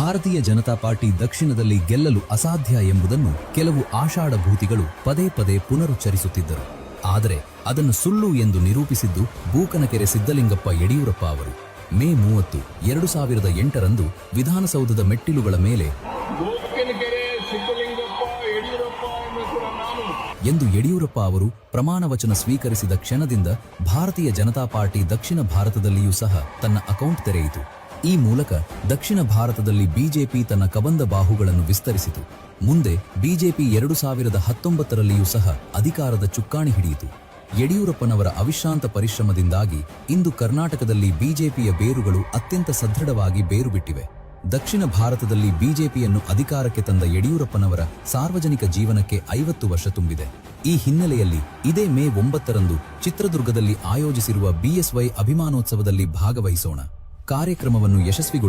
ಭಾರತೀಯ ಜನತಾ ಪಾರ್ಟಿ ದಕ್ಷಿಣದಲ್ಲಿ ಗೆಲ್ಲಲು ಅಸಾಧ್ಯ ಎಂಬುದನ್ನು ಕೆಲವು ಆಷಾಢಭೂತಿಗಳು ಪದೇ ಪದೇ ಪುನರುಚ್ಚರಿಸುತ್ತಿದ್ದರು. ಆದರೆ ಅದನ್ನು ಸುಳ್ಳು ಎಂದು ನಿರೂಪಿಸಿದ್ದು ಬೂಕನಕೆರೆ ಸಿದ್ದಲಿಂಗಪ್ಪ ಯಡಿಯೂರಪ್ಪ ಅವರು. ಮೇ 30, 2008ರಂದು ವಿಧಾನಸೌಧದ ಮೆಟ್ಟಿಲುಗಳ ಮೇಲೆ ಎಂದು ಯಡಿಯೂರಪ್ಪ ಅವರು ಪ್ರಮಾಣ ವಚನ ಸ್ವೀಕರಿಸಿದ ಕ್ಷಣದಿಂದ ಭಾರತೀಯ ಜನತಾ ಪಾರ್ಟಿ ದಕ್ಷಿಣ ಭಾರತದಲ್ಲಿಯೂ ಸಹ ತನ್ನ ಅಕೌಂಟ್ ತೆರೆಯಿತು. ಈ ಮೂಲಕ ದಕ್ಷಿಣ ಭಾರತದಲ್ಲಿ ಬಿಜೆಪಿ ತನ್ನ ಕಬಂದ ಬಾಹುಗಳನ್ನು ವಿಸ್ತರಿಸಿತು. ಮುಂದೆ ಬಿಜೆಪಿ 2019ರಲ್ಲಿಯೂ ಸಹ ಅಧಿಕಾರದ ಚುಕ್ಕಾಣಿ ಹಿಡಿಯಿತು. ಯಡಿಯೂರಪ್ಪನವರ ಅವಿಶ್ರಾಂತ ಪರಿಶ್ರಮದಿಂದಾಗಿ ಇಂದು ಕರ್ನಾಟಕದಲ್ಲಿ ಬಿಜೆಪಿಯ ಬೇರುಗಳು ಅತ್ಯಂತ ಸದೃಢವಾಗಿ ಬೇರು ಬಿಟ್ಟಿವೆ. ದಕ್ಷಿಣ ಭಾರತದಲ್ಲಿ ಬಿಜೆಪಿಯನ್ನು ಅಧಿಕಾರಕ್ಕೆ ತಂದ ಯಡಿಯೂರಪ್ಪನವರ ಸಾರ್ವಜನಿಕ ಜೀವನಕ್ಕೆ 50 ವರ್ಷ ತುಂಬಿದೆ. ಈ ಹಿನ್ನೆಲೆಯಲ್ಲಿ ಇದೇ ಮೇ 9ರಂದು ಚಿತ್ರದುರ್ಗದಲ್ಲಿ ಆಯೋಜಿಸಿರುವ ಬಿಎಸ್ವೈ ಅಭಿಮಾನೋತ್ಸವದಲ್ಲಿ ಭಾಗವಹಿಸೋಣ. ಕಾರ್ಯಕ್ರಮವನ್ನು ಯಶಸ್ವಿಗೊಳಿಸಿ